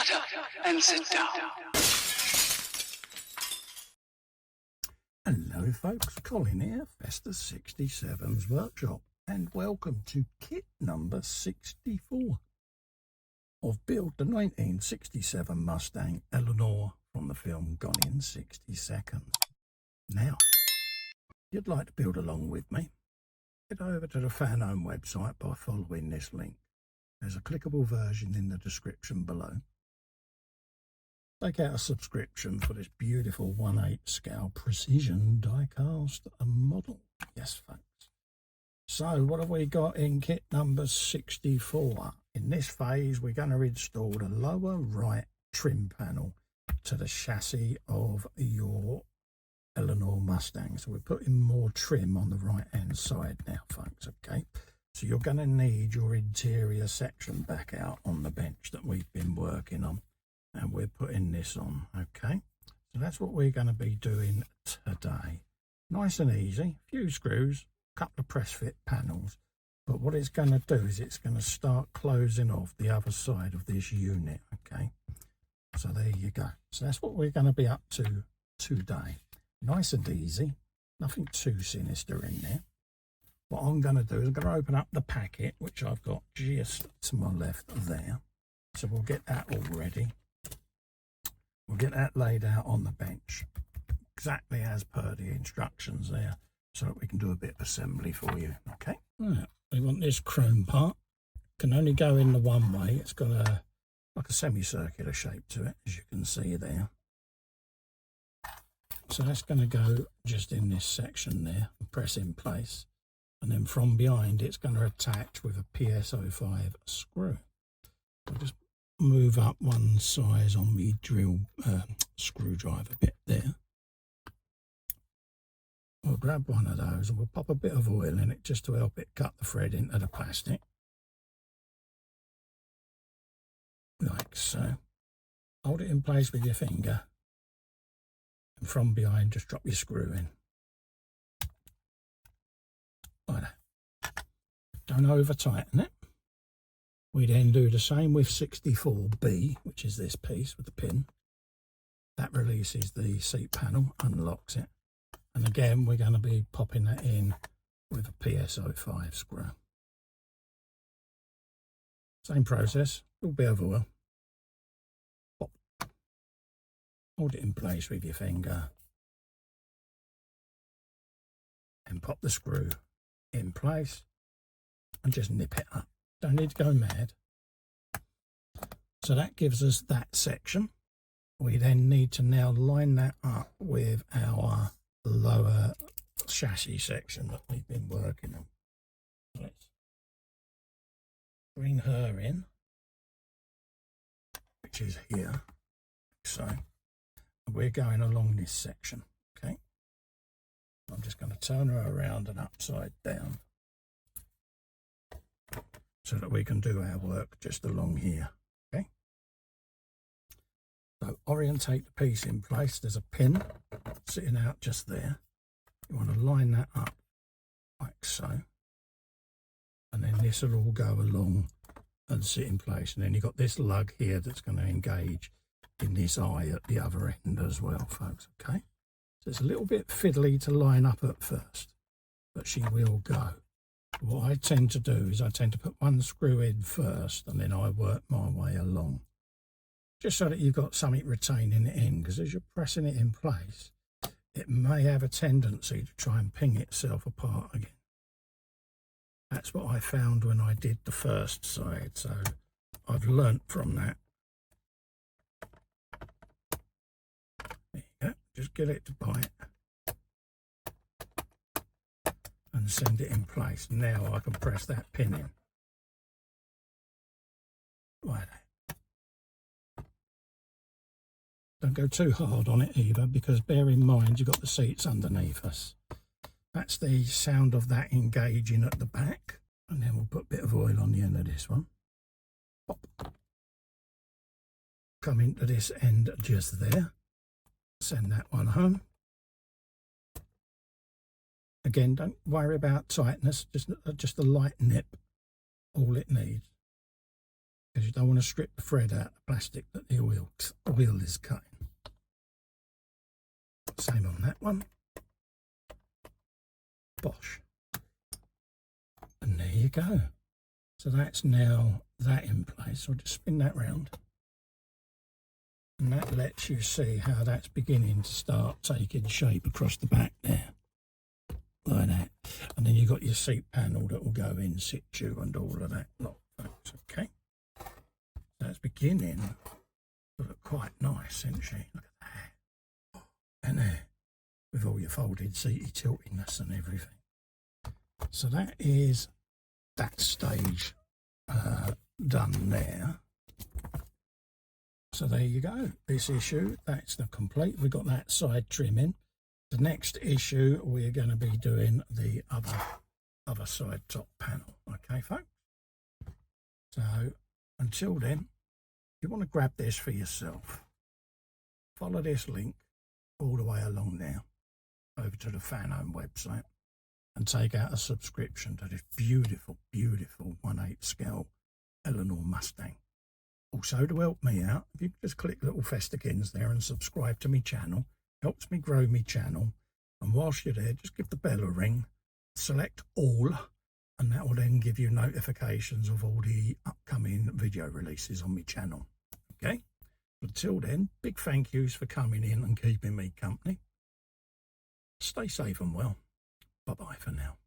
Shut up and sit down. Hello folks, Colin here, Festa 67's workshop, and welcome to kit number 64 of Build the 1967 Mustang Eleanor from the film Gone in 60 Seconds. Now, if you'd like to build along with me, head over to the Fanhome website by following this link. There's a clickable version in the description below. Take out a subscription for this beautiful 1/8 scale precision die-cast model. Yes, folks. So what have we got in kit number 64? In this phase, we're going to install the lower right trim panel to the chassis of your Eleanor Mustang. So we're putting more trim on the right-hand side now, folks, okay? So you're going to need your interior section back out on the bench that we've been working on. And we're putting this on, okay? So that's what we're going to be doing today. Nice and easy, a few screws, a couple of press fit panels. But what it's going to do is it's going to start closing off the other side of this unit, okay? So there you go. So that's what we're going to be up to today. Nice and easy, nothing too sinister in there. What I'm going to do is I'm going to open up the packet, which I've got just to my left there. So we'll get that all ready. We'll get that laid out on the bench, exactly as per the instructions there, so that we can do a bit of assembly for you, okay? Right, we want this chrome part. Can only go in the one way. It's got like a semicircular shape to it, as you can see there. So that's going to go just in this section there and press in place. And then from behind, it's going to attach with a PS05 screw. We'll just move up one size on the drill screwdriver bit there. We'll grab one of those and we'll pop a bit of oil in it just to help it cut the thread into the plastic. Like so. Hold it in place with your finger. And from behind, just drop your screw in. Like that. Don't over tighten it. We then do the same with 64B, which is this piece with the pin. That releases the seat panel, unlocks it. And again, we're going to be popping that in with a PS05 screw. Same process, a little bit of oil. Pop. Hold it in place with your finger. And pop the screw in place and just nip it up. Don't need to go mad. So that gives us that section. We then need to now line that up with our lower chassis section that we've been working on. Let's bring her in, which is here. So we're going along this section, okay? I'm just going to turn her around and upside down, so that we can do our work just along here, okay? So orientate the piece in place. There's a pin sitting out just there. You want to line that up like so. And then this will all go along and sit in place. And then you've got this lug here that's going to engage in this eye at the other end as well, folks, okay? So it's a little bit fiddly to line up at first, but she will go. What I tend to do is I tend to put one screw in first and then I work my way along. Just so that you've got something retaining it in, because as you're pressing it in place, it may have a tendency to try and ping itself apart again. That's what I found when I did the first side, so I've learnt from that. There you go, just get it to bite. And send it in place. Now I can press that pin in. Like that. Don't go too hard on it either, because bear in mind you've got the seats underneath us. That's the sound of that engaging at the back. And then we'll put a bit of oil on the end of this one. Pop. Come into this end just there. Send that one home. Again, don't worry about tightness, just a light nip, all it needs. because you don't want to strip the thread out of the plastic that the wheel is cutting. Same on that one. Bosh. And there you go. So that's now that in place. I'll just spin that round. And that lets you see how that's beginning to start taking shape across the back there. Like that. And then you've got your seat panel that will go in situ and all of that lot, folks. Okay. So it's beginning to look quite nice, isn't she? Look at that. And there, with all your folded seaty tiltiness and everything. So that is that stage done there. So there you go. This issue, that's the complete. We've got that side trim in. The next issue, we're going to be doing the other side top panel. Okay, folks? So until then, if you want to grab this for yourself, follow this link all the way along now over to the Fanhome website and take out a subscription to this beautiful, beautiful 1/8 scale Eleanor Mustang. Also, to help me out, if you just click little festikins there and subscribe to my channel, helps me grow my channel. And whilst you're there, just give the bell a ring, select all, and that will then give you notifications of all the upcoming video releases on my channel. Okay? Until then, big thank yous for coming in and keeping me company. Stay safe and well. Bye-bye for now.